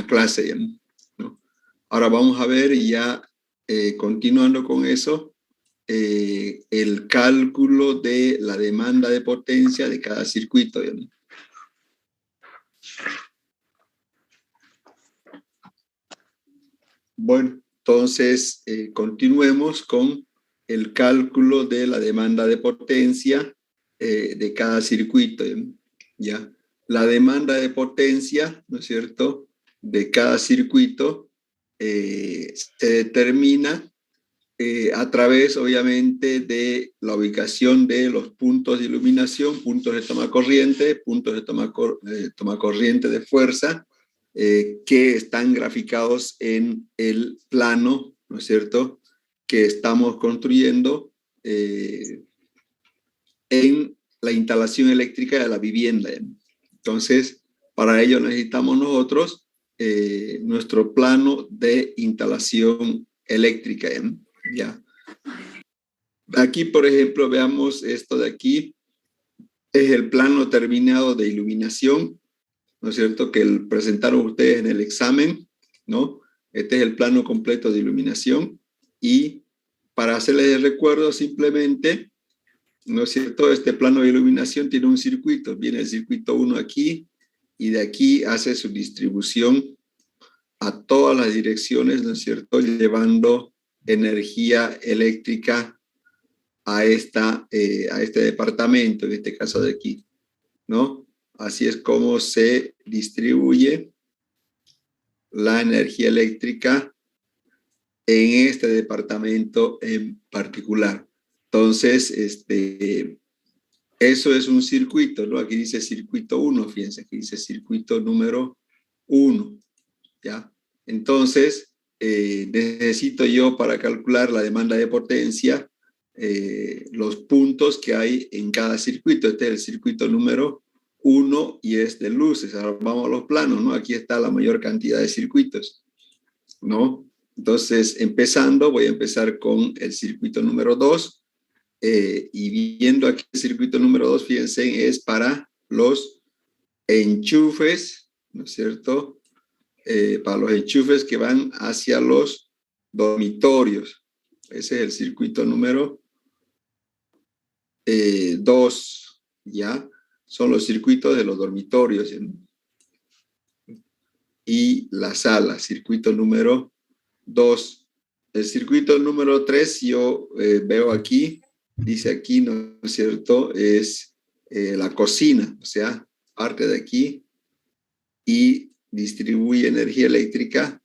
clase, ¿no? Ahora vamos a ver ya, continuando con eso, el cálculo de la demanda de potencia de cada circuito, ¿no? Bueno, entonces continuemos con el cálculo de la demanda de potencia de cada circuito, ¿ya? La demanda de potencia, ¿no es cierto?, de cada circuito se determina a través, obviamente, de la ubicación de los puntos de iluminación, puntos de toma corriente, puntos de toma corriente de fuerza, que están graficados en el plano, ¿no es cierto?, que estamos construyendo en la instalación eléctrica de la vivienda. Entonces, para ello necesitamos nosotros nuestro plano de instalación eléctrica, ¿ya? Aquí, por ejemplo, veamos esto de aquí. Es el plano terminado de iluminación, ¿no es cierto?, que presentaron ustedes en el examen, ¿no? Este es el plano completo de iluminación. Y para hacerles el recuerdo simplemente, ¿no es cierto?, este plano de iluminación tiene un circuito. Viene el circuito 1 aquí y de aquí hace su distribución a todas las direcciones, ¿no es cierto?, llevando energía eléctrica a este departamento, en este caso de aquí, ¿no? Así es como se distribuye la energía eléctrica en este departamento en particular. Entonces, eso es un circuito, ¿no? Aquí dice circuito 1, fíjense, aquí dice circuito número 1, ¿ya? Entonces, necesito yo para calcular la demanda de potencia los puntos que hay en cada circuito. Este es el circuito número 1 y es de luces. Ahora vamos a los planos, ¿no? Aquí está la mayor cantidad de circuitos, ¿no? Entonces, voy a empezar con el circuito número 2. Y viendo aquí el circuito número 2, fíjense, es para los enchufes, ¿no es cierto?, para los enchufes que van hacia los dormitorios. Ese es el circuito número 2, ¿ya? Son los circuitos de los dormitorios, ¿sí? Y la sala, circuito número 2. El circuito número 3, yo veo aquí, dice aquí, ¿no es cierto?, es la cocina, o sea, parte de aquí y distribuye energía eléctrica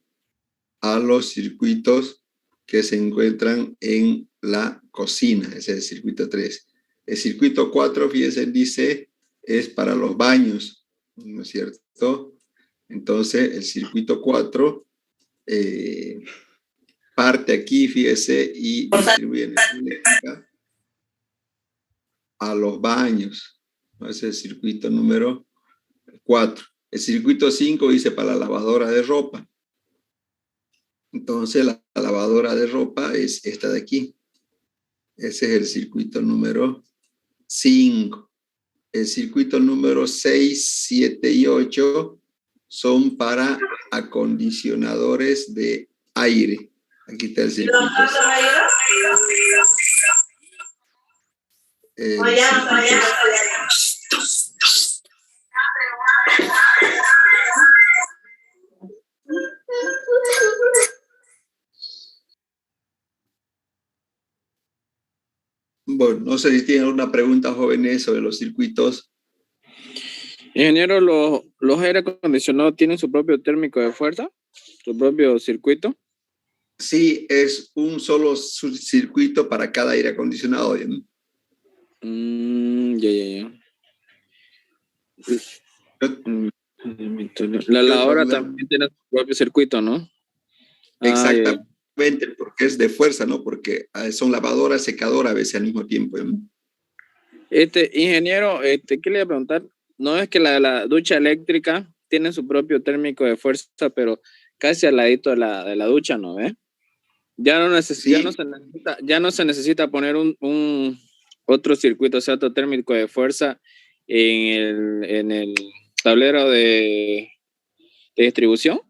a los circuitos que se encuentran en la cocina. Ese es el circuito 3. El circuito 4, fíjense, dice, es para los baños, ¿no es cierto? Entonces, el circuito 4 parte aquí, fíjese, y distribuye energía eléctrica a los baños. Ese es el circuito número 4. El circuito 5 dice para la lavadora de ropa. Entonces, la lavadora de ropa es esta de aquí. Ese es el circuito número 5. El circuito número 6, 7 y 8 son para acondicionadores de aire. Aquí está el circuito 6. Bueno, no sé si tienen alguna pregunta, jóvenes, sobre los circuitos. Ingeniero, ¿los aire acondicionados tienen su propio térmico de fuerza? ¿Su propio circuito? Sí, es un solo circuito para cada aire acondicionado. Ya. La lavadora también tiene su propio circuito, ¿no? Exactamente, porque es de fuerza, ¿no? Porque son lavadora, secadora a veces al mismo tiempo. Ingeniero, ¿qué le iba a preguntar? No es que la ducha eléctrica tiene su propio térmico de fuerza, pero casi al ladito de la ducha, ¿no ve? Ya no se necesita poner un otro circuito, o sea, otro térmico de fuerza en el tablero de distribución.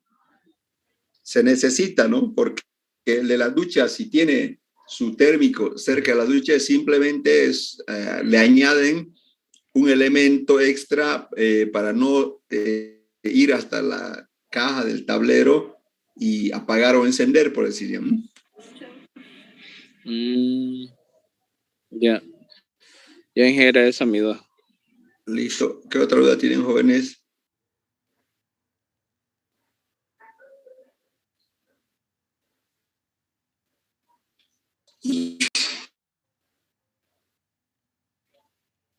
se necesita, ¿no? Porque el de la ducha, si tiene su térmico cerca de la ducha, simplemente le añaden un elemento extra para no ir hasta la caja del tablero y apagar o encender, por decir. Ya, ya ingeniera esa mi duda. Listo. ¿Qué otra duda tienen, jóvenes?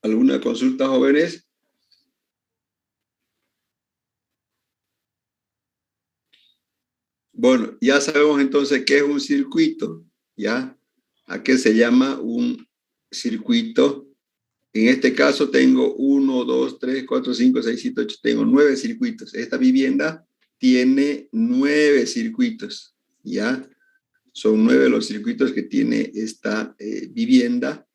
¿Alguna consulta, jóvenes? Bueno, ya sabemos entonces qué es un circuito, ¿ya? ¿A qué se llama un circuito? En este caso tengo 1, 2, 3, 4, 5, 6, 7, 8, tengo 9 circuitos. Esta vivienda tiene 9 circuitos, ¿ya? Son 9 los circuitos que tiene esta vivienda.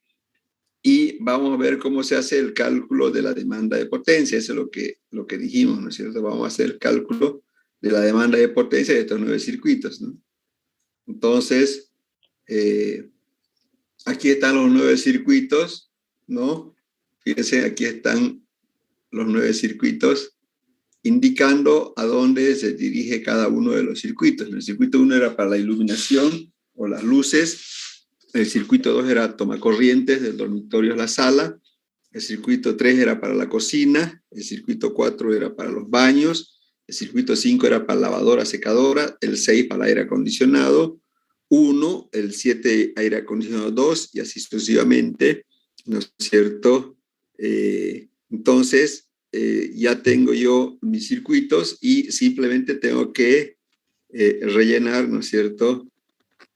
Y vamos a ver cómo se hace el cálculo de la demanda de potencia. Eso es lo que dijimos, ¿no es cierto? Vamos a hacer el cálculo de la demanda de potencia de estos 9 circuitos, ¿no? Entonces, aquí están los 9 circuitos, ¿no? Fíjense, aquí están los 9 circuitos indicando a dónde se dirige cada uno de los circuitos. El circuito 1 era para la iluminación o las luces. El circuito 2 era tomacorrientes del dormitorio a la sala. El circuito 3 era para la cocina. El circuito 4 era para los baños. El circuito 5 era para lavadora, secadora. El 6 para el aire acondicionado. 1, el 7 aire acondicionado 2 y así sucesivamente, ¿no es cierto? Entonces, ya tengo yo mis circuitos y simplemente tengo que rellenar, ¿no es cierto?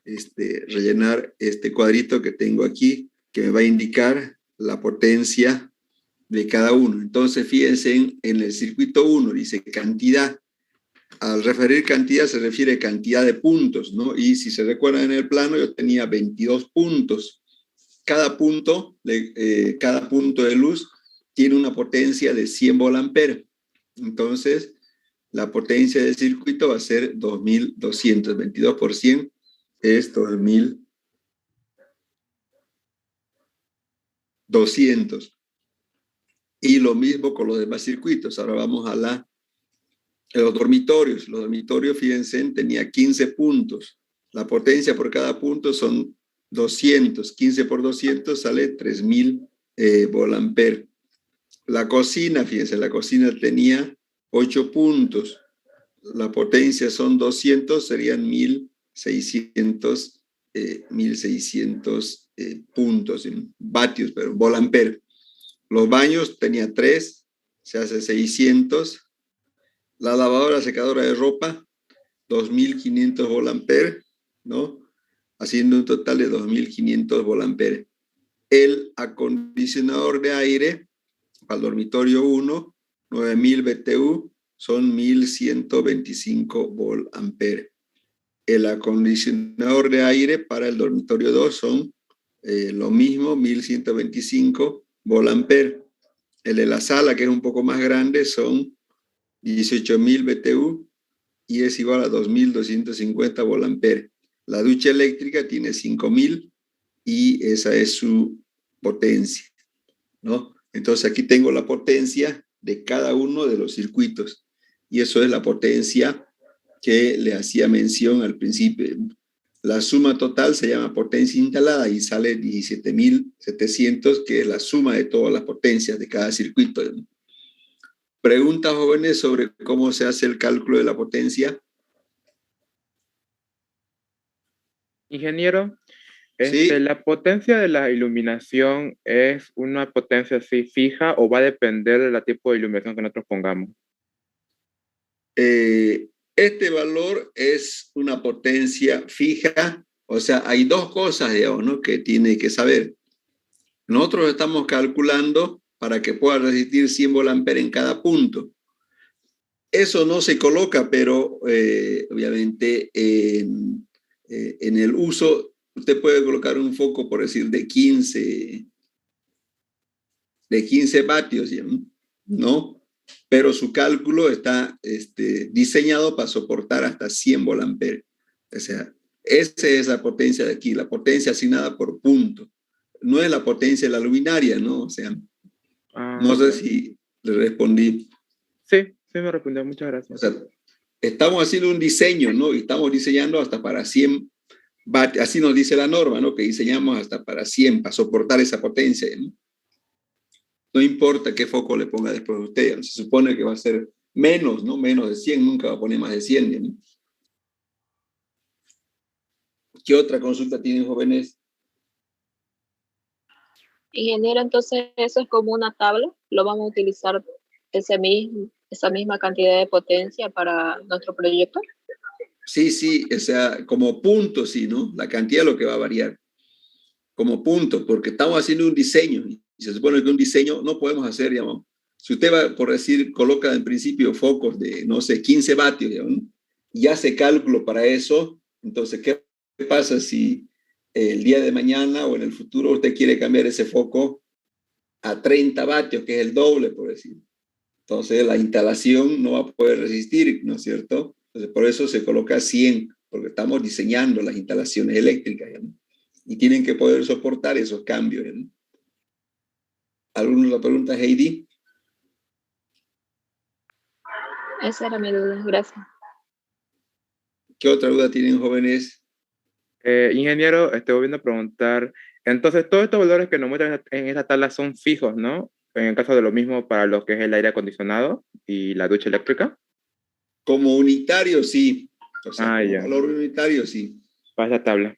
Rellenar este cuadrito que tengo aquí, que me va a indicar la potencia de cada uno. Entonces, fíjense en el circuito 1, dice cantidad. Al referir cantidad se refiere cantidad de puntos, ¿no? Y si se recuerdan en el plano, yo tenía 22 puntos. Cada punto de luz tiene una potencia de 100 volamperes. Entonces, la potencia del circuito va a ser 2200. 22 por 100 es 2200. Y lo mismo con los demás circuitos. Ahora vamos a los dormitorios. Los dormitorios, fíjense, tenía 15 puntos. La potencia por cada punto son 200. 15 por 200 sale 3000 volamperes. La cocina, fíjense, la cocina tenía 8 puntos. La potencia son 200, serían 1600 puntos, vatios, pero volamperes. Los baños tenía 3, se hace 600. La lavadora secadora de ropa, 2500 volamperes, ¿no? Haciendo un total de 2500 volamperes. El acondicionador de aire para el dormitorio 1, 9000 BTU, son 1125 volamperes. El acondicionador de aire para el dormitorio 2 son lo mismo, 1125 volamperes. El de la sala, que es un poco más grande, son 18.000 BTU y es igual a 2.250 volamperes. La ducha eléctrica tiene 5.000 y esa es su potencia, ¿no? Entonces aquí tengo la potencia de cada uno de los circuitos y eso es la potencia que le hacía mención al principio. La suma total se llama potencia instalada y sale 17.700, que es la suma de todas las potencias de cada circuito. ¿Preguntas, jóvenes, sobre cómo se hace el cálculo de la potencia? Ingeniero, Sí, ¿la potencia de la iluminación es una potencia así fija o va a depender del tipo de iluminación que nosotros pongamos? este valor es una potencia fija, o sea, hay dos cosas, digamos, ¿no?, que tiene que saber. Nosotros estamos calculando para que pueda resistir 100 volamperes en cada punto. Eso no se coloca, pero obviamente en el uso, usted puede colocar un foco, por decir, de 15 vatios, ¿no? pero su cálculo está diseñado para soportar hasta 100 volamperes. O sea, esa es la potencia de aquí, la potencia asignada por punto. No es la potencia de la luminaria, ¿no? O sea, no sé si le respondí. Sí, sí me respondió, muchas gracias. O sea, estamos haciendo un diseño, ¿no? Y estamos diseñando hasta para 100 vatios, así nos dice la norma, ¿no? Que diseñamos hasta para 100, para soportar esa potencia, ¿no? No importa qué foco le ponga después de usted, se supone que va a ser menos, ¿no? Menos de 100, nunca va a poner más de 100, ¿no? ¿Qué otra consulta tienen, jóvenes? Ingeniero, entonces eso es como una tabla, lo vamos a utilizar esa misma cantidad de potencia para nuestro proyecto. Sí, sí, o sea, como punto, sí, ¿no? La cantidad es lo que va a variar. Como punto, porque estamos haciendo un diseño y se supone que un diseño no podemos hacer, digamos, si usted va, por decir, coloca en principio focos de, no sé, 15 vatios, digamos, ¿no? Y ya hace cálculo para eso, entonces, ¿qué pasa si el día de mañana o en el futuro usted quiere cambiar ese foco a 30 vatios, que es el doble, por decir? Entonces, la instalación no va a poder resistir, ¿no es cierto? Entonces, por eso se coloca 100, porque estamos diseñando las instalaciones eléctricas, ¿no? Y tienen que poder soportar esos cambios, ¿no? ¿Alguna pregunta, Heidi? Esa era mi duda, gracias. ¿Qué otra duda tienen, jóvenes? Ingeniero, estoy volviendo a preguntar, entonces todos estos valores que nos muestran en esta tabla son fijos, ¿no? En el caso de lo mismo para lo que es el aire acondicionado y la ducha eléctrica. Como unitario, sí. O sea, como ya. valor unitario, sí. Para esta tabla.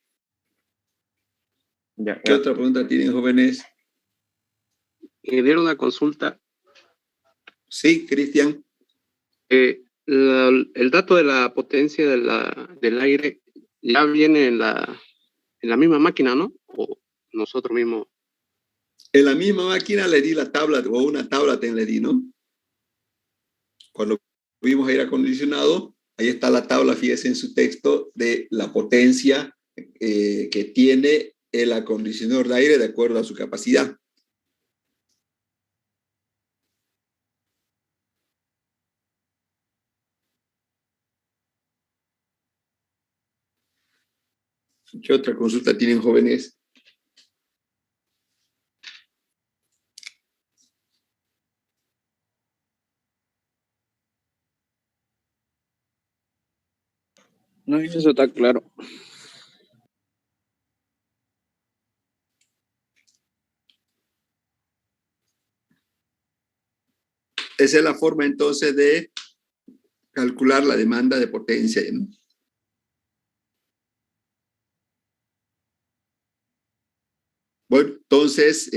Ya, ¿Qué otra pregunta tienen, jóvenes? Dieron una consulta. Sí, Cristian. El dato de la potencia del aire ya viene en la misma máquina, ¿no? O nosotros mismos. En la misma máquina le di la tabla, o una tabla le di, ¿no? Cuando vimos aire acondicionado, ahí está la tabla, fíjese en su texto, de la potencia que tiene el acondicionador de aire de acuerdo a su capacidad. ¿Qué otra consulta tienen, jóvenes? No, eso está claro. Esa es la forma entonces de calcular la demanda de potencia, ¿no? Bueno, entonces,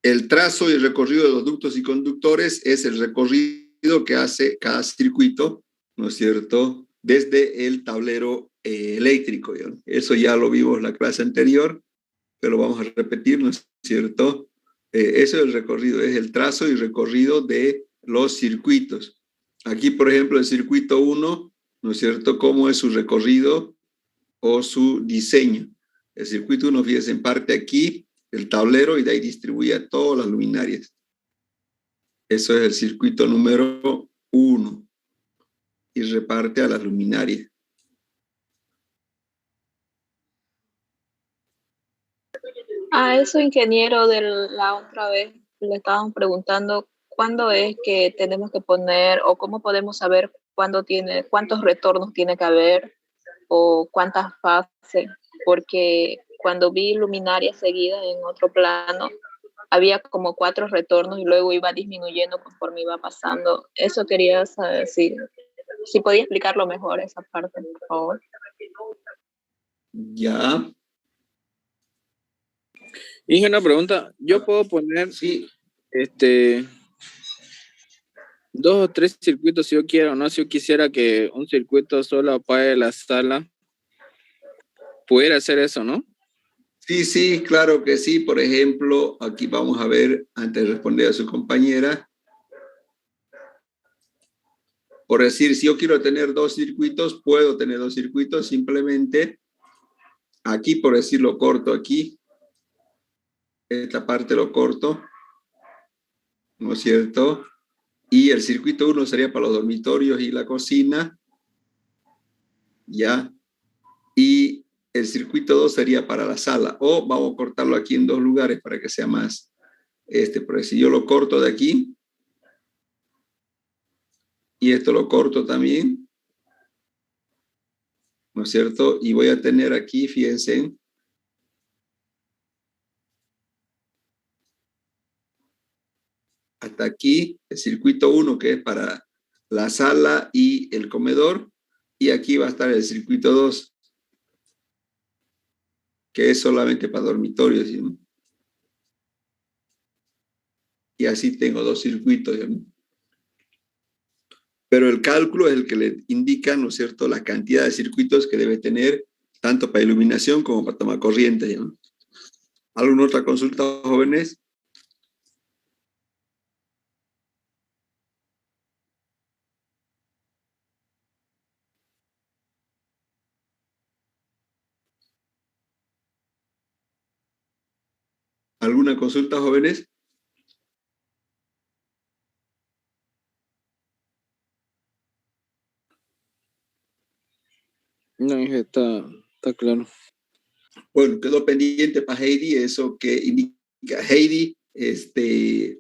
el trazo y el recorrido de los ductos y conductores es el recorrido que hace cada circuito, ¿no es cierto?, desde el tablero eléctrico, ¿no? Eso ya lo vimos en la clase anterior, pero vamos a repetir, ¿no es cierto? Eso es el recorrido, es el trazo y recorrido de los circuitos. Aquí, por ejemplo, el circuito 1, ¿no es cierto?, cómo es su recorrido o su diseño. El circuito 1, fíjense, en parte aquí, el tablero, y de ahí distribuye a todas las luminarias. Eso es el circuito número 1. Y reparte a las luminarias. A eso, ingeniero, de la otra vez le estaban preguntando cuándo es que tenemos que poner o cómo podemos saber cuántos retornos tiene que haber o cuántas fases, porque cuando vi luminaria seguida en otro plano, había como 4 retornos y luego iba disminuyendo conforme iba pasando. Eso quería saber si podía explicarlo mejor esa parte, por favor. Ya. Inge, una pregunta. ¿Yo puedo poner sí, 2 o 3 circuitos si yo quiero, no? Si yo quisiera que un circuito solo apague la sala, pudiera hacer eso, ¿no? Sí, sí, claro que sí. Por ejemplo, aquí vamos a ver, antes de responder a su compañera, por decir, si yo quiero tener 2 circuitos, puedo tener 2 circuitos, simplemente aquí, por decirlo corto aquí, esta parte lo corto, ¿no es cierto? Y el circuito 1 sería para los dormitorios y la cocina, ¿ya? Y el circuito 2 sería para la sala. O vamos a cortarlo aquí en 2 lugares para que sea más, porque si yo lo corto de aquí, y esto lo corto también, ¿no es cierto? Y voy a tener aquí, fíjense, hasta aquí el circuito 1, que es para la sala y el comedor, y aquí va a estar el circuito 2, que es solamente para dormitorios, ¿sí? Y así tengo 2 circuitos, ¿sí? Pero el cálculo es el que le indica, ¿no es cierto?, la cantidad de circuitos que debe tener, tanto para iluminación como para tomar corriente, ¿sí? ¿Alguna otra consulta, jóvenes? ¿Alguna consulta, jóvenes? No, está claro. Bueno, quedó pendiente para Heidi eso que indica Heidi. Heidi,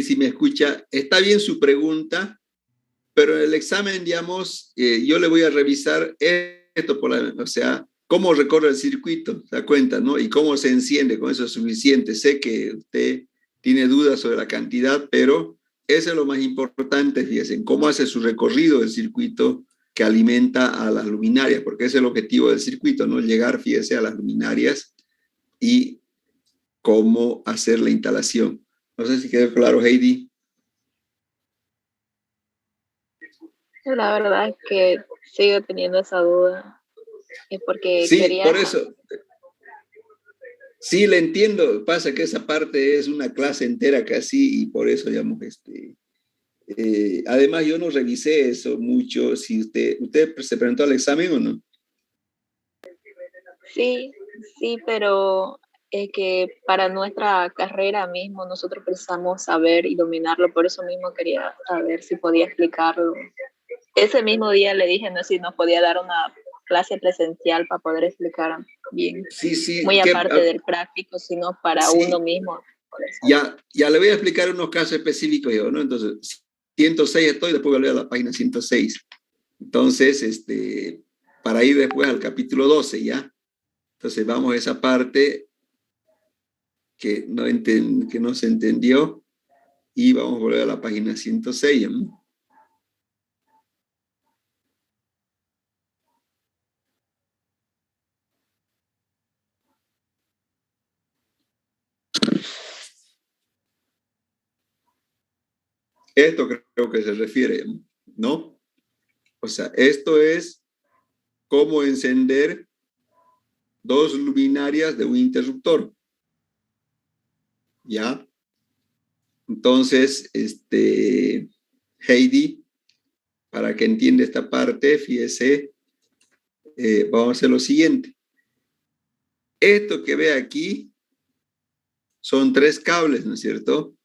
si me escucha, está bien su pregunta, pero en el examen, digamos, yo le voy a revisar esto, o sea, cómo recorre el circuito, ¿se da cuenta, no? Y cómo se enciende, con eso es suficiente. Sé que usted tiene dudas sobre la cantidad, pero eso es lo más importante, fíjense, cómo hace su recorrido el circuito que alimenta a las luminarias, porque ese es el objetivo del circuito, ¿no? Llegar, fíjese, a las luminarias y cómo hacer la instalación. No sé si quedó claro, Heidi. La verdad es que sigo teniendo esa duda. Es porque Sí, quería... por eso. Sí, le entiendo. Pasa que esa parte es una clase entera casi y por eso, digamos, además, yo no revisé eso mucho. Si usted se presentó al examen o no. Sí, sí, pero es que para nuestra carrera mismo nosotros precisamos saber y dominarlo, por eso mismo quería saber si podía explicarlo. Ese mismo día le dije, no, si nos podía dar una clase presencial para poder explicar bien. Sí, sí. Muy aparte del práctico, sino para sí, uno mismo. Ya le voy a explicar unos casos específicos yo, ¿no? Entonces, 106 estoy, después voy a leer la página 106. Entonces, para ir después al capítulo 12, ¿ya? Entonces, vamos a esa parte que no se entendió y vamos a volver a la página 106, ¿no? Esto creo que se refiere, ¿no? O sea, esto es cómo encender 2 luminarias de un interruptor. ¿Ya? Entonces, Heidi, para que entienda esta parte, fíjese, vamos a hacer lo siguiente. Esto que ve aquí son 3 cables, ¿no es cierto?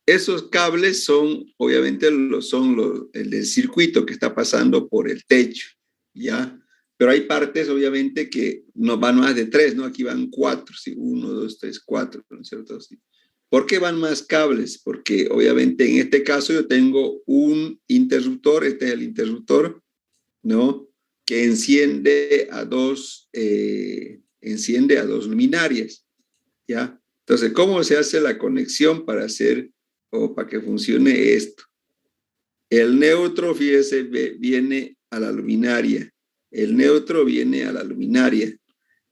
Esos cables son, obviamente, el del circuito que está pasando por el techo, ¿ya? Pero hay partes, obviamente, que no van más de 3, ¿no? Aquí van 4, ¿sí? 1, 2, 3, 4, ¿no es cierto? ¿Sí? ¿Por qué van más cables? Porque, obviamente, en este caso yo tengo un interruptor, este es el interruptor, ¿no? Que enciende a dos luminarias, ¿ya? Entonces, ¿cómo se hace la conexión para hacer o para que funcione esto? El neutro, fíjese, viene a la luminaria. El neutro viene a la luminaria.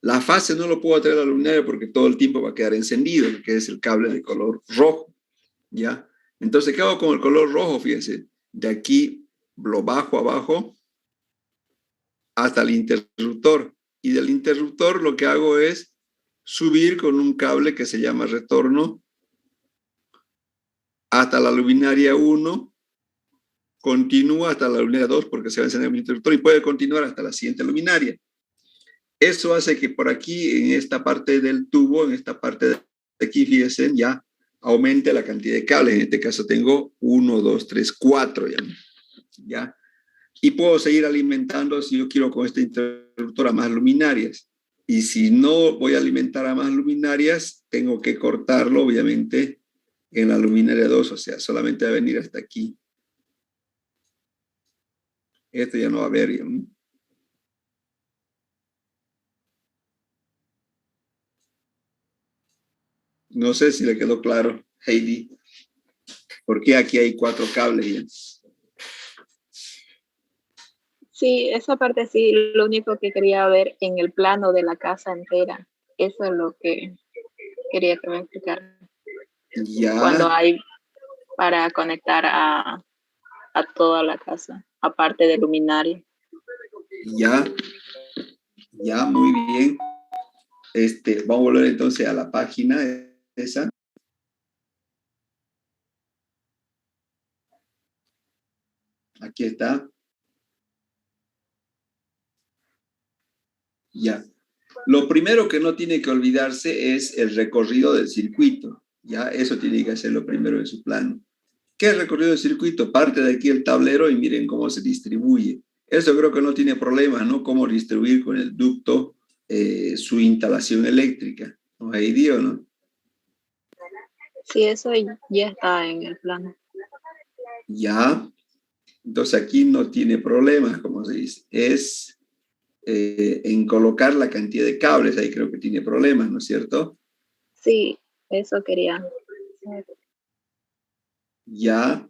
La fase no lo puedo traer a la luminaria porque todo el tiempo va a quedar encendido, que es el cable de color rojo, ¿ya? Entonces, ¿qué hago con el color rojo? Fíjense, de aquí lo bajo abajo hasta el interruptor. Y del interruptor lo que hago es subir con un cable que se llama retorno hasta la luminaria 1, continúa hasta la luminaria 2 porque se va a encender el interruptor y puede continuar hasta la siguiente luminaria. Eso hace que por aquí, en esta parte del tubo, en esta parte de aquí, fíjense, ya aumente la cantidad de cables. En este caso tengo 1, 2, 3, 4 ya. Y puedo seguir alimentando si yo quiero con este interruptor a más luminarias. Y si no voy a alimentar a más luminarias, tengo que cortarlo, obviamente, en la luminaria 2, o sea, solamente va a venir hasta aquí. Esto ya no va a haber. ¿Ya? No sé si le quedó claro, Heidi, porque aquí hay 4 cables. ¿Ya? Sí, esa parte sí, lo único que quería ver en el plano de la casa entera. Eso es lo que quería que me explicara. Ya. Cuando hay para conectar a toda la casa, aparte de luminaria. Ya, muy bien. Vamos a volver entonces a la página esa. Aquí está. Ya. Lo primero que no tiene que olvidarse es el recorrido del circuito. Ya, eso tiene que hacer lo primero en su plano. ¿Qué es el recorrido del circuito? Parte de aquí el tablero y miren cómo se distribuye. Eso creo que no tiene problema, ¿no? Cómo distribuir con el ducto su instalación eléctrica. ¿No hay idea, no? Sí, eso ya está en el plano. Ya. Entonces aquí no tiene problema, como se dice. Es en colocar la cantidad de cables, ahí creo que tiene problemas, ¿no es cierto? Sí, eso quería. Ya.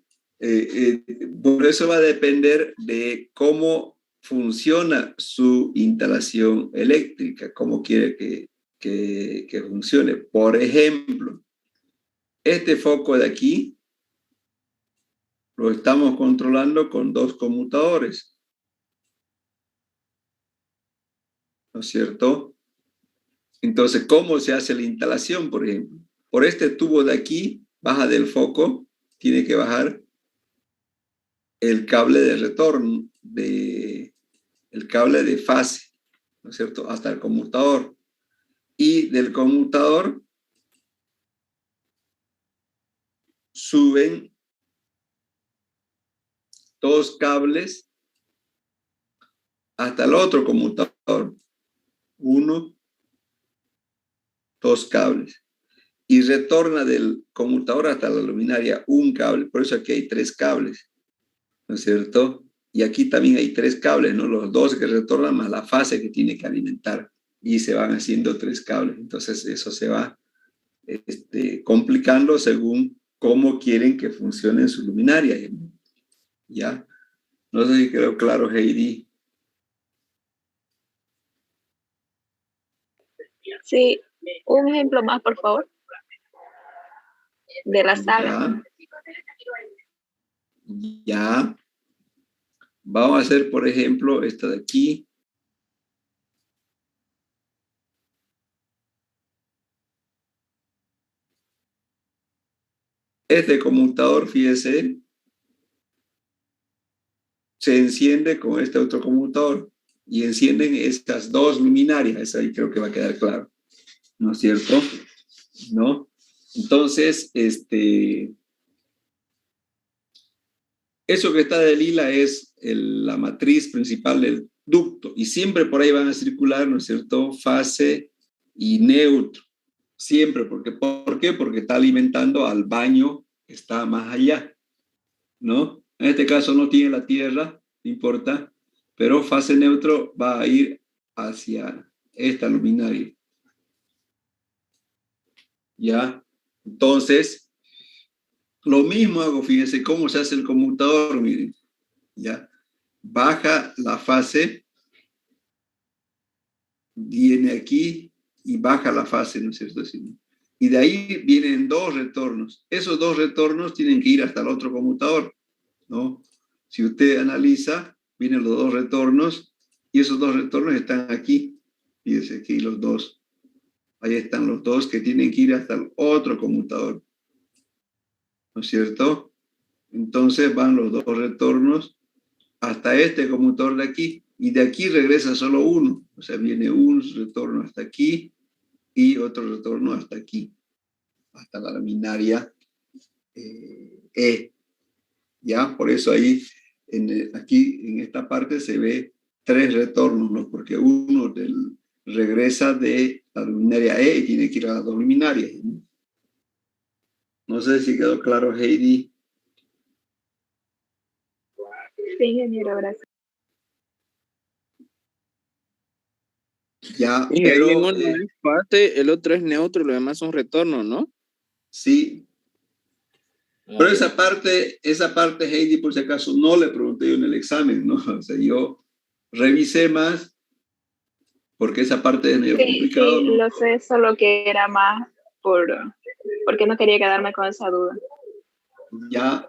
Por eso va a depender de cómo funciona su instalación eléctrica, cómo quiere que funcione. Por ejemplo, este foco de aquí lo estamos controlando con 2 conmutadores, ¿no es cierto? Entonces, ¿cómo se hace la instalación, por ejemplo? Por este tubo de aquí, baja del foco, tiene que bajar el cable de retorno, el cable de fase, ¿no es cierto? Hasta el conmutador. Y del conmutador suben 2 cables hasta el otro conmutador. 1, 2 cables. Y retorna del conmutador hasta la luminaria un cable. Por eso aquí hay 3 cables, ¿no es cierto? Y aquí también hay 3 cables, ¿no? Los 2 que retornan más la fase que tiene que alimentar. Y se van haciendo 3 cables. Entonces eso se va complicando según cómo quieren que funcione su luminaria. ¿Ya? No sé si quedó claro, Heidi. Sí, un ejemplo más, por favor, de la sala. Ya. Vamos a hacer, por ejemplo, esta de aquí. Este conmutador, fíjese, se enciende con este otro conmutador y encienden estas 2 luminarias. Eso ahí creo que va a quedar claro. ¿No es cierto? ¿No? Entonces, eso que está de lila es la matriz principal del ducto y siempre por ahí van a circular, ¿no es cierto?, fase y neutro. Siempre. ¿Por qué? Porque está alimentando al baño que está más allá, ¿no? En este caso no tiene la tierra, no importa, pero fase neutro va a ir hacia esta luminaria. ¿Ya? Entonces, lo mismo hago, fíjense cómo se hace el conmutador, miren, ¿ya? Baja la fase, viene aquí y baja la fase, ¿no es cierto? Y de ahí vienen 2 retornos. Esos 2 retornos tienen que ir hasta el otro conmutador, ¿no? Si usted analiza, vienen los 2 retornos y esos 2 retornos están aquí. Fíjense aquí los 2. Ahí están los 2 que tienen que ir hasta el otro conmutador, ¿no es cierto? Entonces van los 2 retornos hasta este conmutador de aquí y de aquí regresa solo uno. O sea, viene un retorno hasta aquí y otro retorno hasta aquí. hasta la luminaria E. ¿Ya? Por eso ahí, aquí en esta parte se ve 3 retornos, ¿no? Porque uno regresa de la luminaria E y tiene que ir a las 2 luminarias. No sé si quedó claro, Heidi. Sí, ingeniero, gracias. Ya, Y pero en uno es parte, el otro es neutro, los demás son retornos, ¿no? sí. Pero esa parte, Heidi, por si acaso, no le pregunté yo en el examen, ¿no? O sea, yo revisé más porque esa parte es medio complicado, Sí, ¿no? lo sé, solo que era más porque no quería quedarme con esa duda. Ya,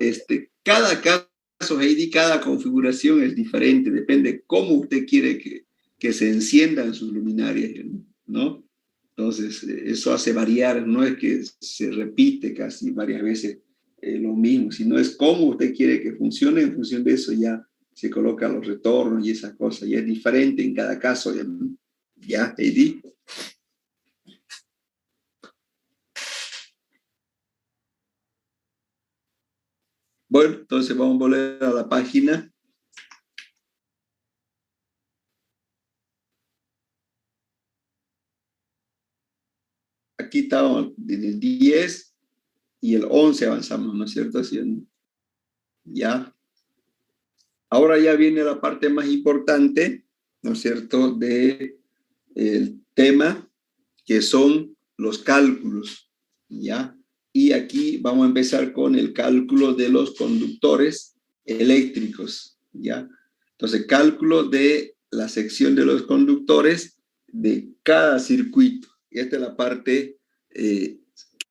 cada caso, Heidi, cada configuración es diferente, depende cómo usted quiere que se enciendan sus luminarias, ¿no? Entonces, eso hace variar, no es que se repite casi varias veces lo mismo, sino es cómo usted quiere que funcione, en función de eso ya se colocan los retornos y esas cosas, ya es diferente en cada caso, ¿ya, Heidi? Bueno, entonces vamos a volver a la página. Aquí estamos en el 10 y el 11 avanzamos, ¿no es cierto? Así, ya. Ahora ya viene la parte más importante, ¿no es cierto?, del tema, que son los cálculos, ¿ya? Y aquí vamos a empezar con el cálculo de los conductores eléctricos, ¿ya? Entonces, cálculo de la sección de los conductores de cada circuito. Y esta es la parte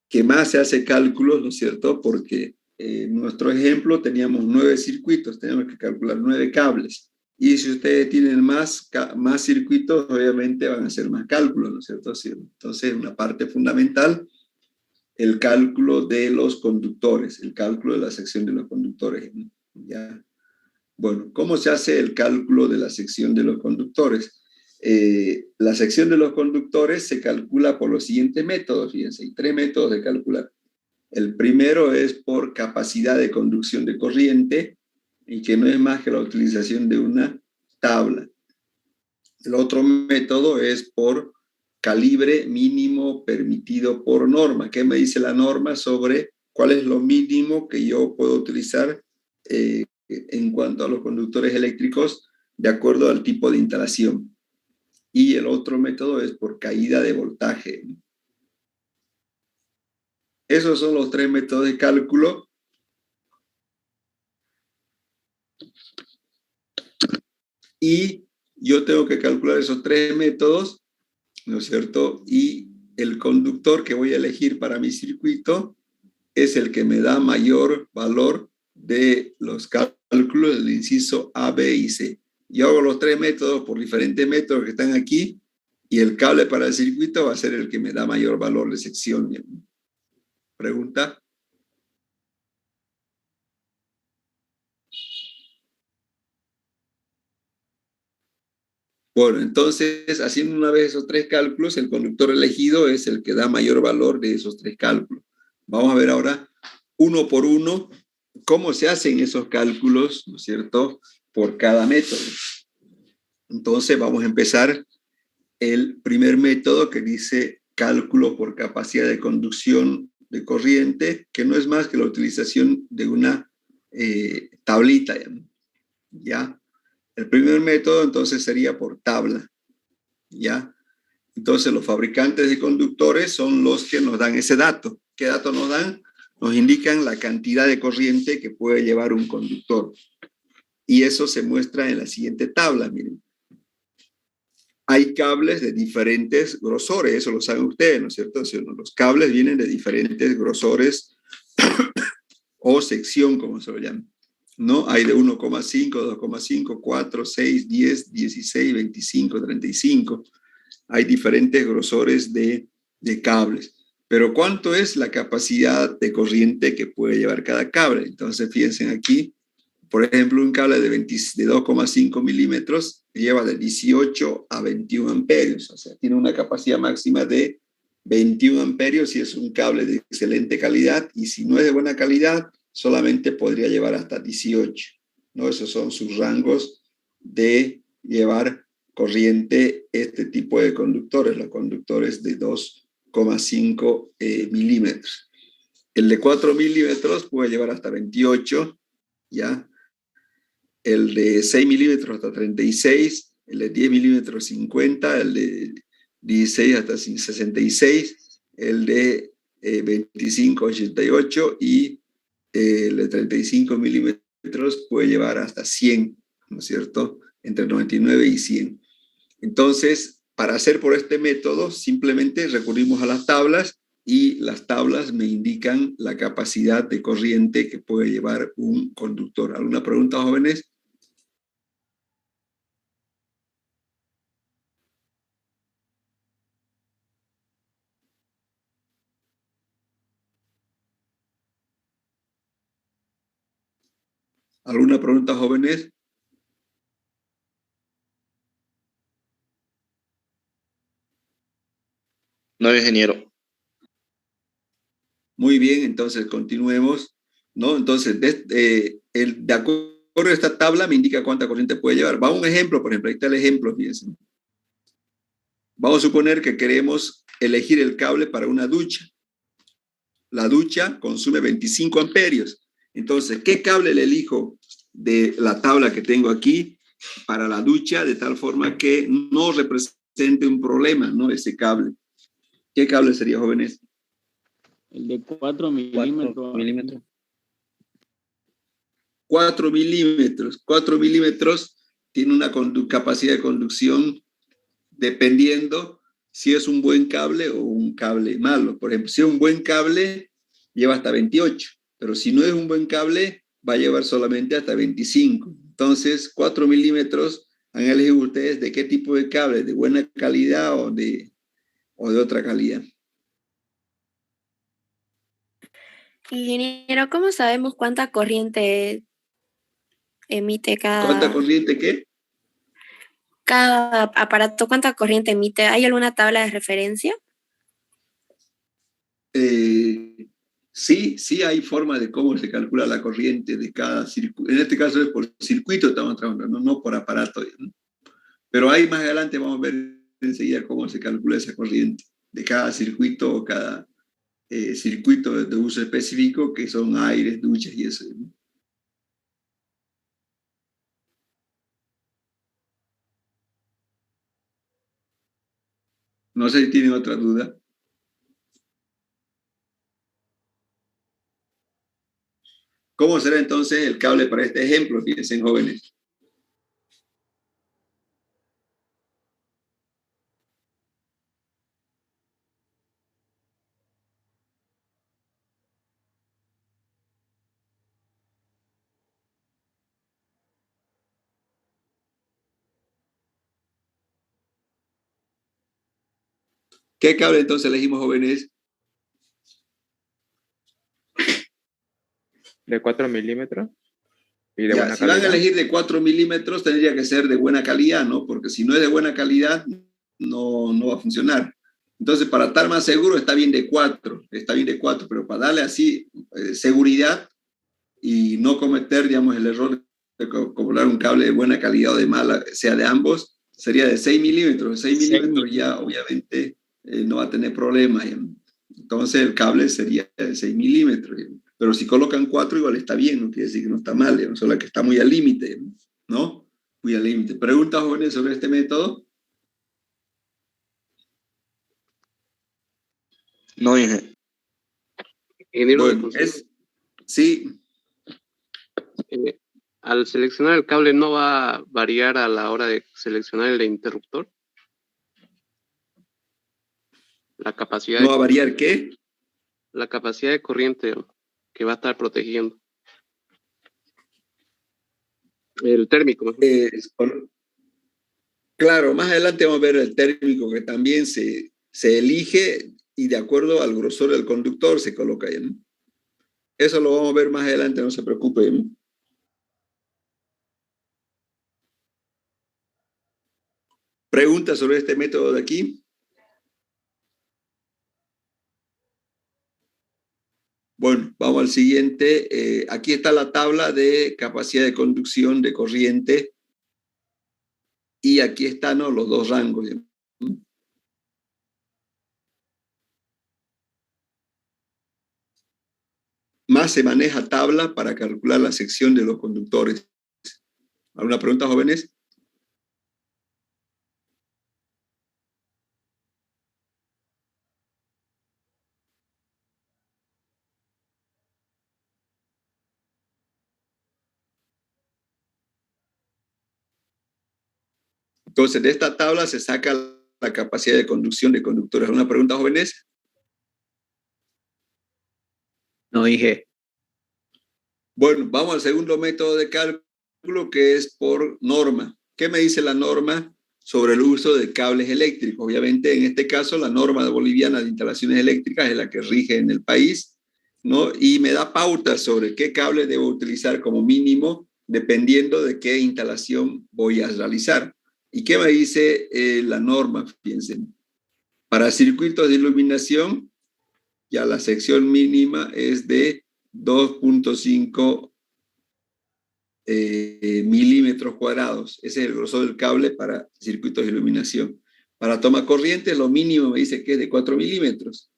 que más se hace cálculos, ¿no es cierto? Porque en nuestro ejemplo teníamos 9 circuitos, tenemos que calcular 9 cables. Y si ustedes tienen más circuitos, obviamente van a hacer más cálculos, ¿no es cierto? Entonces, una parte fundamental, el cálculo de los conductores, el cálculo de la sección de los conductores, ¿ya? Bueno, ¿cómo se hace el cálculo de la sección de los conductores? La sección de los conductores se calcula por los siguientes métodos, fíjense, hay 3 métodos de calcular. El primero es por capacidad de conducción de corriente, y que no es más que la utilización de una tabla. El otro método es por calibre mínimo permitido por norma. ¿Qué me dice la norma sobre cuál es lo mínimo que yo puedo utilizar en cuanto a los conductores eléctricos de acuerdo al tipo de instalación? Y el otro método es por caída de voltaje. Esos son los 3 métodos de cálculo. Y yo tengo que calcular esos 3 métodos, ¿no es cierto? Y el conductor que voy a elegir para mi circuito es el que me da mayor valor de los cálculos del inciso A, B y C. Yo hago los 3 métodos por diferentes métodos que están aquí, y el cable para el circuito va a ser el que me da mayor valor de sección. ¿Pregunta? Bueno, entonces, haciendo una vez esos 3 cálculos, el conductor elegido es el que da mayor valor de esos 3 cálculos. Vamos a ver ahora, uno por uno, cómo se hacen esos cálculos, ¿no es cierto?, por cada método. Entonces, vamos a empezar el primer método, que dice cálculo por capacidad de conducción de corriente, que no es más que la utilización de una tablita, ¿ya? El primer método, entonces, sería por tabla, ¿ya? Entonces, los fabricantes de conductores son los que nos dan ese dato. ¿Qué dato nos dan? Nos indican la cantidad de corriente que puede llevar un conductor. Y eso se muestra en la siguiente tabla, miren. Hay cables de diferentes grosores, eso lo saben ustedes, ¿no es cierto? ¿Sí o no? Los cables vienen de diferentes grosores o sección, como se lo llama, ¿no? Hay de 1,5, 2,5, 4, 6, 10, 16, 25, 35. Hay diferentes grosores de cables. Pero ¿cuánto es la capacidad de corriente que puede llevar cada cable? Entonces, fíjense aquí, por ejemplo, un cable de 2,5 milímetros lleva de 18 a 21 amperios, o sea, tiene una capacidad máxima de 21 amperios si es un cable de excelente calidad, y si no es de buena calidad, solamente podría llevar hasta 18, ¿no? Esos son sus rangos de llevar corriente este tipo de conductores, los conductores de 2,5 milímetros. El de 4 milímetros puede llevar hasta 28, ¿ya? El de 6 milímetros hasta 36, el de 10 milímetros 50, el de 16 hasta 66, el de 25 88 y el de 35 milímetros puede llevar hasta 100, ¿no es cierto? Entre 99 y 100. Entonces, para hacer por este método, simplemente recurrimos a las tablas y las tablas me indican la capacidad de corriente que puede llevar un conductor. ¿Alguna pregunta, jóvenes? ¿Alguna pregunta, jóvenes? No, ingeniero. Muy bien, entonces continuemos, ¿no? Entonces, de acuerdo a esta tabla me indica cuánta corriente puede llevar. Va un ejemplo, por ejemplo, ahí está el ejemplo, fíjense. Vamos a suponer que queremos elegir el cable para una ducha. La ducha consume 25 amperios. Entonces, ¿qué cable le elijo de la tabla que tengo aquí para la ducha de tal forma que no represente un problema, ¿no? Ese cable. ¿Qué cable sería, jóvenes? El de 4 milímetros. 4 milímetros. 4 milímetros. 4 milímetros tiene una capacidad de conducción dependiendo si es un buen cable o un cable malo. Por ejemplo, si es un buen cable, lleva hasta 28, pero si no es un buen cable, va a llevar solamente hasta 25. Entonces, 4 milímetros, han elegido ustedes de qué tipo de cable, de buena calidad o de otra calidad. Ingeniero, ¿cómo sabemos cuánta corriente emite ¿Cuánta corriente qué? cada aparato? ¿Cuánta corriente emite? ¿Hay alguna tabla de referencia? Sí hay forma de cómo se calcula la corriente de cada circuito. En este caso es por circuito, estamos trabajando, no por aparato, ¿no? Pero ahí más adelante vamos a ver enseguida cómo se calcula esa corriente de cada circuito o cada circuito de uso específico, que son aires, duchas y eso, ¿no? No sé si tienen otra duda. ¿Cómo será entonces el cable para este ejemplo? Fíjense, jóvenes. ¿Qué cable entonces elegimos, jóvenes? De 4 milímetros y de Ya, buena si van a calidad. elegir de 4 milímetros, tendría que ser de buena calidad, ¿no? Porque si no es de buena calidad, no va a funcionar. Entonces, para estar más seguro, está bien de 4, pero para darle así seguridad y no cometer, digamos, el error de comprar un cable de buena calidad o de mala, sea de ambos, sería de 6 milímetros. 6 milímetros ya, obviamente, no va a tener problemas. Entonces, el cable sería de 6 milímetros. Pero si colocan 4, igual está bien, no quiere decir que no está mal, solo que está muy al límite, ¿no? Muy al límite. ¿Preguntas, jóvenes, sobre este método? No, ingeniero. Ingeniero de Bueno, consulta. sí. Al seleccionar el cable, ¿no va a variar a la hora de seleccionar el interruptor? La capacidad ¿No va a variar qué? la capacidad de corriente que va a estar protegiendo. El térmico, mejor. Claro, más adelante vamos a ver el térmico que también se elige y de acuerdo al grosor del conductor se coloca ahí, ¿no? Eso lo vamos a ver más adelante, no se preocupen. ¿Preguntas sobre este método de aquí? siguiente. Aquí está la tabla de capacidad de conducción de corriente y aquí están, ¿no?, los dos rangos. Más se maneja tabla para calcular la sección de los conductores. ¿Alguna pregunta, jóvenes? Entonces, de esta tabla se saca la capacidad de conducción de conductores. ¿Alguna pregunta, jóvenes? No dije. Bueno, vamos al segundo método de cálculo, que es por norma. ¿Qué me dice la norma sobre el uso de cables eléctricos? Obviamente, en este caso, la norma boliviana de instalaciones eléctricas es la que rige en el país, ¿no? Y me da pautas sobre qué cable debo utilizar como mínimo, dependiendo de qué instalación voy a realizar. ¿Y qué me dice la norma? Piensen. Para circuitos de iluminación, ya la sección mínima es de 2.5 milímetros cuadrados. Ese es el grosor del cable para circuitos de iluminación. Para toma corriente, lo mínimo me dice que es de 4 milímetros.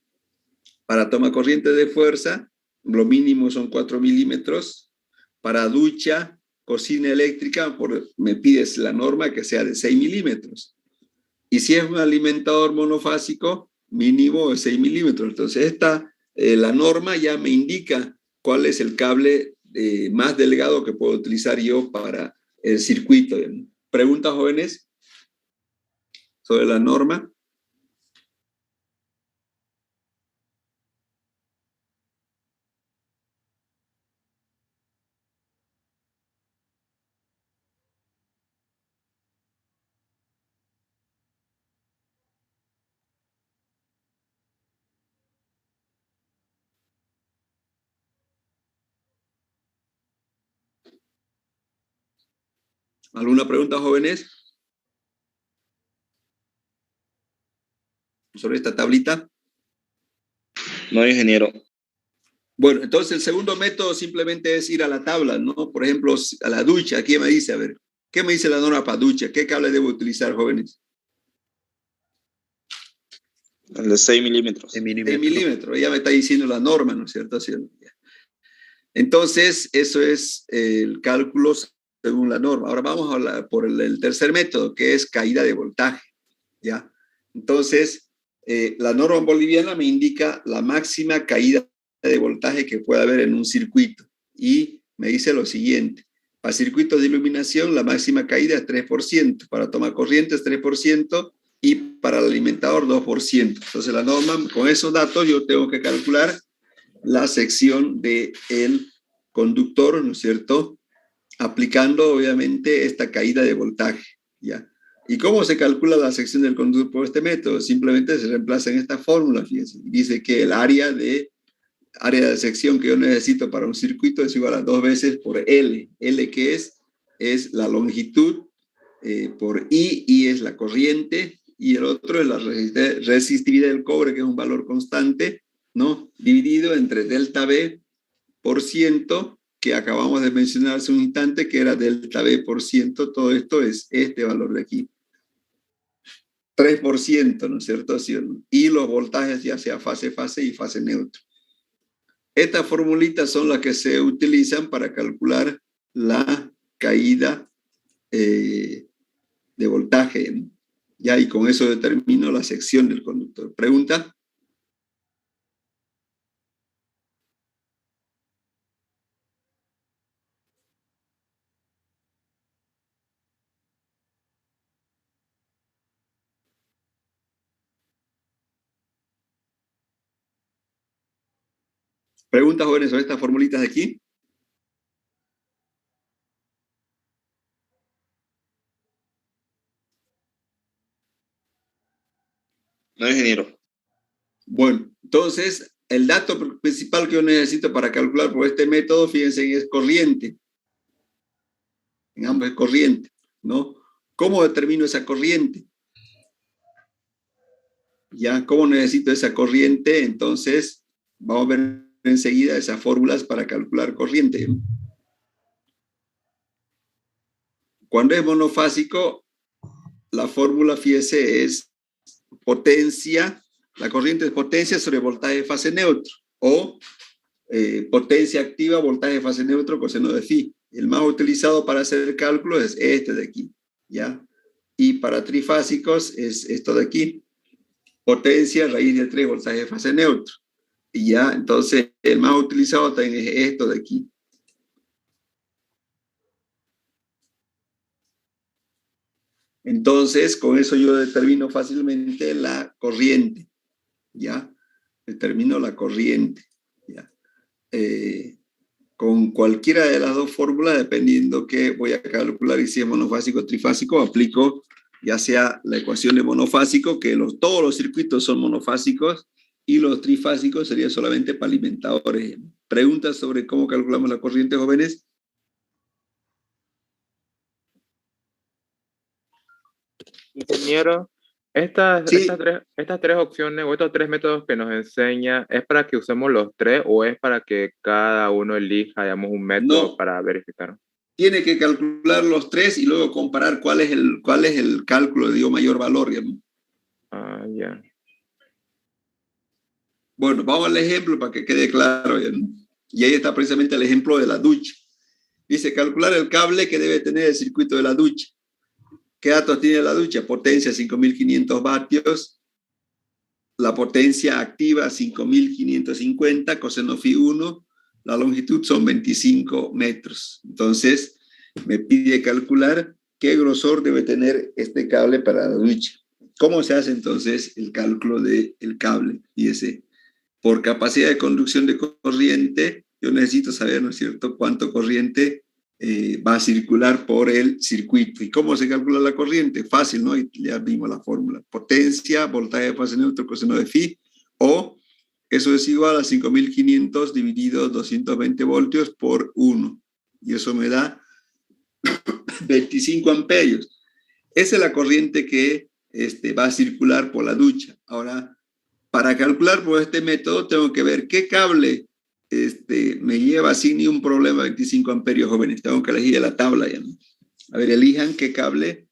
Para toma corriente de fuerza, lo mínimo son 4 milímetros. Para ducha, cocina eléctrica, me pides la norma que sea de 6 milímetros. Y si es un alimentador monofásico, mínimo de 6 milímetros. Entonces, la norma ya me indica cuál es el cable más delgado que puedo utilizar yo para el circuito. ¿Preguntas, jóvenes, sobre la norma? ¿Alguna pregunta, jóvenes, sobre esta tablita? No, ingeniero. Bueno, entonces el segundo método simplemente es ir a la tabla, ¿no? Por ejemplo, a la ducha. Aquí me dice, a ver, ¿qué me dice la norma para ducha? ¿Qué cable debo utilizar, jóvenes? El de 6 milímetros. 6 milímetros. Ya me está diciendo la norma, ¿no es cierto? Entonces, eso es el cálculo según la norma. Ahora vamos a hablar por el tercer método, que es caída de voltaje, ¿ya? Entonces, la norma boliviana me indica la máxima caída de voltaje que puede haber en un circuito. Y me dice lo siguiente. Para circuitos de iluminación, la máxima caída es 3%. Para toma corriente es 3%. Y para el alimentador 2%. Entonces, la norma, con esos datos, yo tengo que calcular la sección del conductor, ¿no es cierto?, aplicando obviamente esta caída de voltaje, ¿ya? ¿Y cómo se calcula la sección del conductor por este método? Simplemente se reemplaza en esta fórmula, fíjense. Dice que el área de sección que yo necesito para un circuito es igual a 2 veces por L. L, que es la longitud, por I es la corriente, y el otro es la resistividad del cobre, que es un valor constante, ¿no?, dividido entre delta B por ciento, que acabamos de mencionar hace un instante, que era delta B por ciento. Todo esto es este valor de aquí. 3%, ¿no es cierto? Y los voltajes ya sea fase y fase neutra. Estas formulitas son las que se utilizan para calcular la caída de voltaje, ¿no? Ya, y con eso determino la sección del conductor. ¿Pregunta? ¿Preguntas, jóvenes, sobre estas formulitas de aquí? No, ingeniero. Bueno, entonces, el dato principal que yo necesito para calcular por este método, fíjense, es corriente. En ambos es corriente, ¿no? ¿Cómo determino esa corriente? ¿Ya? ¿Cómo necesito esa corriente? Entonces, vamos a ver enseguida esas fórmulas para calcular corriente. Cuando es monofásico, la fórmula, fíjese, es potencia, la corriente es potencia sobre voltaje de fase neutro, o potencia activa, voltaje de fase neutro, coseno de phi. El más utilizado para hacer el cálculo es este de aquí, ¿ya? Y para trifásicos es esto de aquí, potencia raíz de 3, voltaje de fase neutro. Y ya, entonces, el más utilizado también es esto de aquí. Entonces, con eso yo determino fácilmente la corriente, ¿ya? Determino la corriente, ¿ya? Con cualquiera de las dos fórmulas, dependiendo que voy a calcular y si es monofásico o trifásico, aplico ya sea la ecuación de monofásico, que todos los circuitos son monofásicos, y los trifásicos serían solamente para alimentadores. ¿Preguntas sobre cómo calculamos la corriente, jóvenes? Ingeniero, Sí. estas tres opciones o estos tres métodos que nos enseña, ¿es para que usemos los tres o es para que cada uno elija, digamos, un método No. para verificar? Tiene que calcular los tres y luego comparar cuál es el cálculo de mayor valor, digamos. Ah, ya. Bueno, vamos al ejemplo para que quede claro, ¿no? Y ahí está precisamente el ejemplo de la ducha. Dice, calcular el cable que debe tener el circuito de la ducha. ¿Qué datos tiene la ducha? Potencia 5500 vatios, la potencia activa 5550, coseno phi 1, la longitud son 25 metros. Entonces, me pide calcular qué grosor debe tener este cable para la ducha. ¿Cómo se hace entonces el cálculo del cable? Fíjese, por capacidad de conducción de corriente, yo necesito saber, ¿no es cierto?, cuánto corriente va a circular por el circuito. ¿Y cómo se calcula la corriente? Fácil, ¿no? Y ya vimos la fórmula. Potencia, voltaje de fase neutro, coseno de phi, o eso es igual a 5500 dividido 220 voltios por 1. Y eso me da 25 amperios. Esa es la corriente que va a circular por la ducha. Ahora, para calcular por este método, tengo que ver qué cable me lleva sin ningún problema 25 amperios, jóvenes. Tengo que elegir la tabla ya, ¿no? A ver, elijan qué cable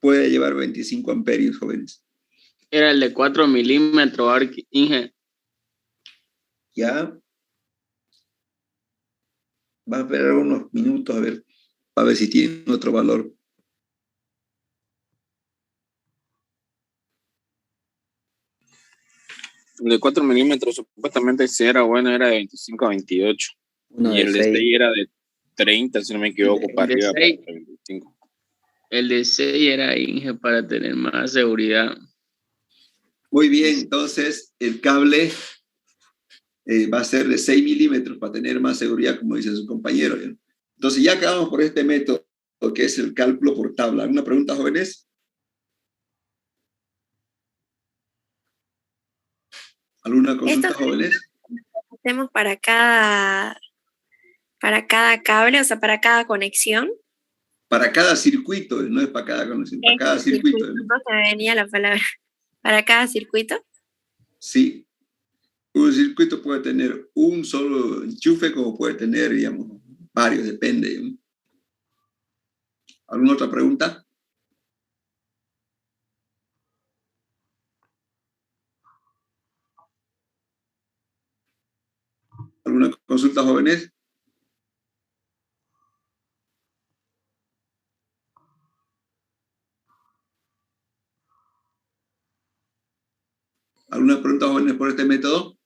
puede llevar 25 amperios, jóvenes. Era el de 4 milímetros, Inge. Ya. Va a esperar unos minutos a ver si tienen otro valor. El de 4 milímetros supuestamente si era bueno, era de 25 a 28. Uno Y de el de 6 6. era de 30, si no me equivoco, para arriba, para 25. El de 6 era Inge para tener más seguridad. Muy bien, entonces el cable va a ser de 6 milímetros para tener más seguridad, como dice su compañero, ¿no? Entonces ya acabamos por este método, que es el cálculo por tabla. ¿Alguna pregunta, jóvenes? ¿Alguna consulta, jóvenes? Hacemos para cada cable, o sea, para cada conexión. Para cada circuito, no es para cada conexión, para cada circuito. No se me venía la palabra. Para cada circuito. Sí. Un circuito puede tener un solo enchufe, como puede tener, digamos, varios, depende, ¿no? ¿Alguna otra pregunta? ¿Alguna consulta, jóvenes? ¿Alguna pregunta, jóvenes, por este método?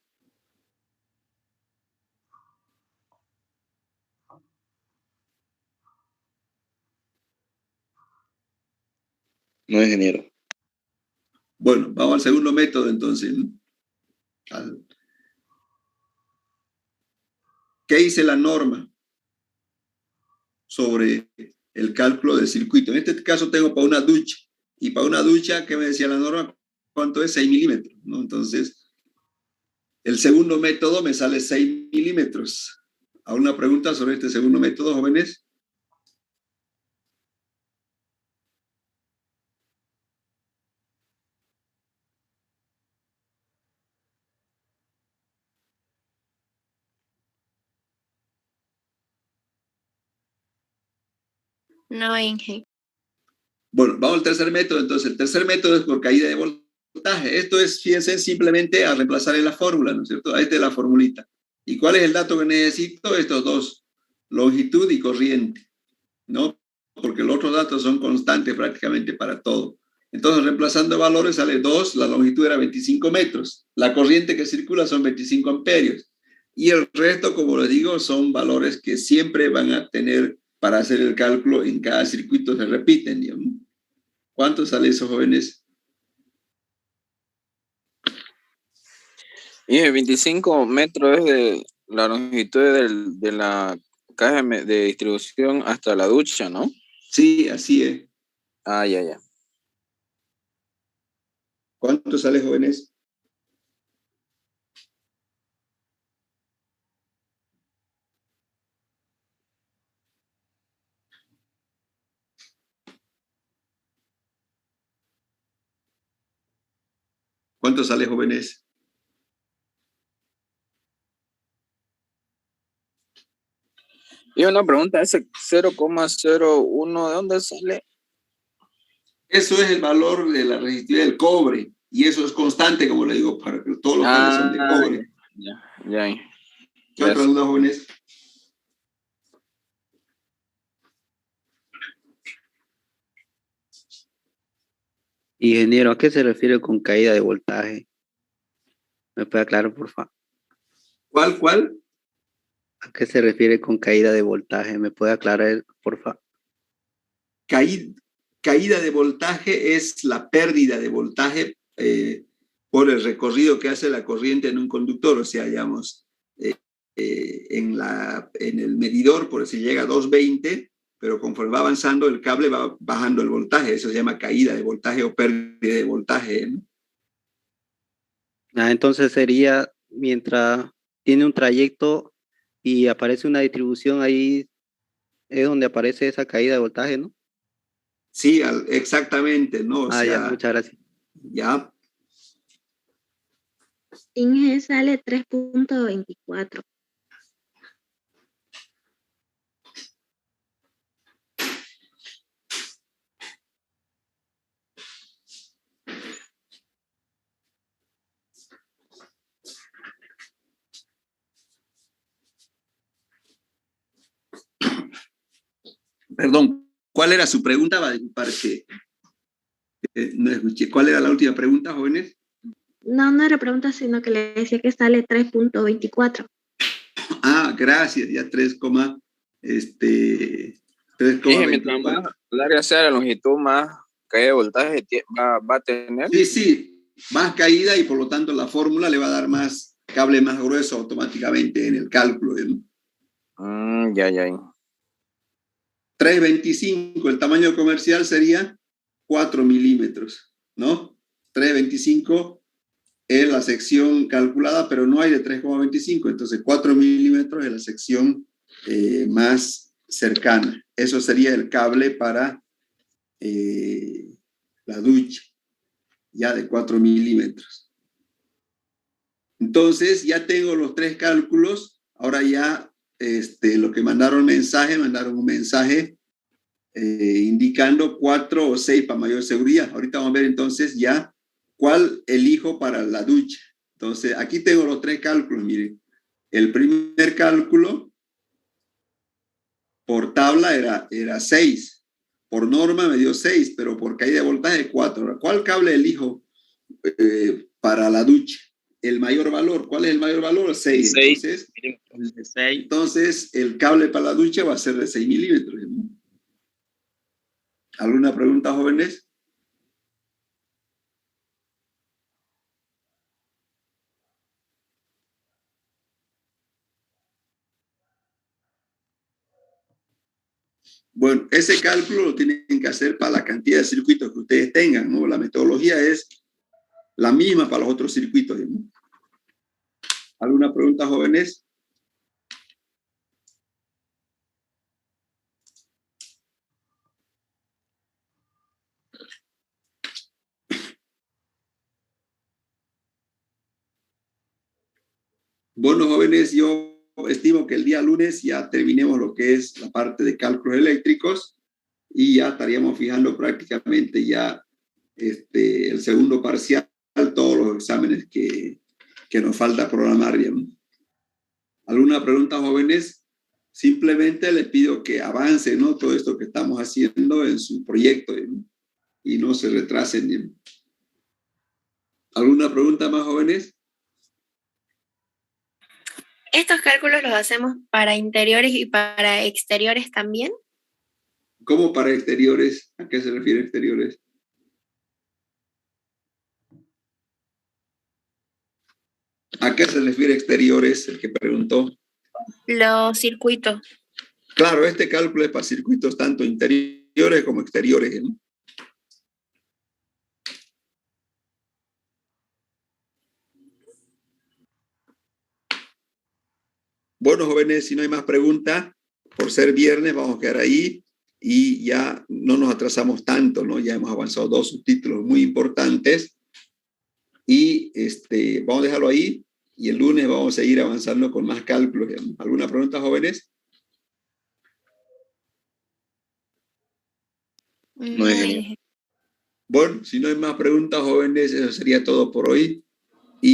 No, ingeniero. Bueno, vamos al segundo método entonces, ¿no? ¿Qué dice la norma sobre el cálculo del circuito? En este caso tengo para una ducha. Y para una ducha, ¿qué me decía la norma? ¿Cuánto es? 6 milímetros, ¿no? Entonces, el segundo método me sale 6 milímetros. ¿Alguna pregunta sobre este segundo método, jóvenes? No, Inge. Bueno, vamos al tercer método. Entonces, el tercer método es por caída de voltaje. Esto es, fíjense, simplemente a reemplazar en la fórmula, ¿no es cierto? Ahí está la formulita. ¿Y cuál es el dato que necesito? Estos dos, longitud y corriente, ¿no? Porque los otros datos son constantes prácticamente para todo. Entonces, reemplazando valores sale 2, la longitud era 25 metros. La corriente que circula son 25 amperios. Y el resto, como les digo, son valores que siempre van a tener para hacer el cálculo en cada circuito, se repiten, digamos. ¿Cuánto sale eso, jóvenes? Y 25 metros es de la longitud de la caja de distribución hasta la ducha, ¿no? Sí, así es. Ah, ya. ¿Cuánto sale, jóvenes? ¿Cuánto sale, jóvenes? Y una pregunta, ese 0,01, ¿de dónde sale? Eso es el valor de la resistividad del cobre. Y eso es constante, como le digo, para que todos los cables son de cobre. Ya. ¿Qué otra duda, jóvenes? Ingeniero, ¿a qué se refiere con caída de voltaje? ¿Me puede aclarar, por favor? ¿Cuál? ¿A qué se refiere con caída de voltaje? ¿Me puede aclarar, por favor? Caída de voltaje es la pérdida de voltaje por el recorrido que hace la corriente en un conductor. O sea, digamos, en el medidor, por si llega a 220, pero conforme va avanzando el cable va bajando el voltaje. Eso se llama caída de voltaje o pérdida de voltaje, ¿no? Entonces sería mientras tiene un trayecto y aparece una distribución, ahí es donde aparece esa caída de voltaje, ¿no? Sí, exactamente, ¿no? O sea, ya, muchas gracias. Ya. Inge sale 3.24. Perdón, ¿cuál era su pregunta? Para que no escuché. ¿Cuál era la última pregunta, jóvenes? No era pregunta, sino que le decía que sale 3.24. Ah, gracias, ya 3,24. Mientras más larga sea la longitud, más caída de voltaje va a tener. Sí, más caída y por lo tanto la fórmula le va a dar más cable más grueso automáticamente en el cálculo, ¿no? Ya. 3.25, el tamaño comercial sería 4 milímetros, ¿no? 3.25 es la sección calculada, pero no hay de 3,25, entonces 4 milímetros es la sección más cercana. Eso sería el cable para la ducha, ya de 4 milímetros. Entonces ya tengo los tres cálculos. Ahora ya lo que mandaron un mensaje indicando 4 o 6 para mayor seguridad. Ahorita vamos a ver entonces ya cuál elijo para la ducha. Entonces aquí tengo los tres cálculos, miren. El primer cálculo por tabla era 6. Por norma me dio 6, pero por caída de voltaje 4. Ahora, ¿cuál cable elijo para la ducha? El mayor valor. ¿Cuál es el mayor valor? 6. Entonces, el cable para la ducha va a ser de 6 milímetros. ¿No? ¿Alguna pregunta, jóvenes? Bueno, ese cálculo lo tienen que hacer para la cantidad de circuitos que ustedes tengan, ¿no? La metodología es la misma para los otros circuitos, ¿no? ¿Alguna pregunta, jóvenes? Bueno, jóvenes, yo estimo que el día lunes ya terminemos lo que es la parte de cálculos eléctricos y ya estaríamos fijando prácticamente ya el segundo parcial, todos los exámenes que nos falta programar. Bien. ¿Alguna pregunta, jóvenes? Simplemente les pido que avancen, ¿no? Todo esto que estamos haciendo en su proyecto, ¿bien? Y no se retrasen. ¿Bien? ¿Alguna pregunta más, jóvenes? ¿Estos cálculos los hacemos para interiores y para exteriores también? ¿Cómo para exteriores? ¿A qué se refiere exteriores? ¿A qué se refiere exteriores? El que preguntó. Los circuitos. Claro, este cálculo es para circuitos tanto interiores como exteriores, ¿no? Bueno, jóvenes, si no hay más preguntas, por ser viernes vamos a quedar ahí y ya no nos atrasamos tanto, ¿no? Ya hemos avanzado 2 subtítulos muy importantes y vamos a dejarlo ahí y el lunes vamos a seguir avanzando con más cálculos. ¿Alguna pregunta, jóvenes? No es genial. Bueno, si no hay más preguntas, jóvenes, eso sería todo por hoy.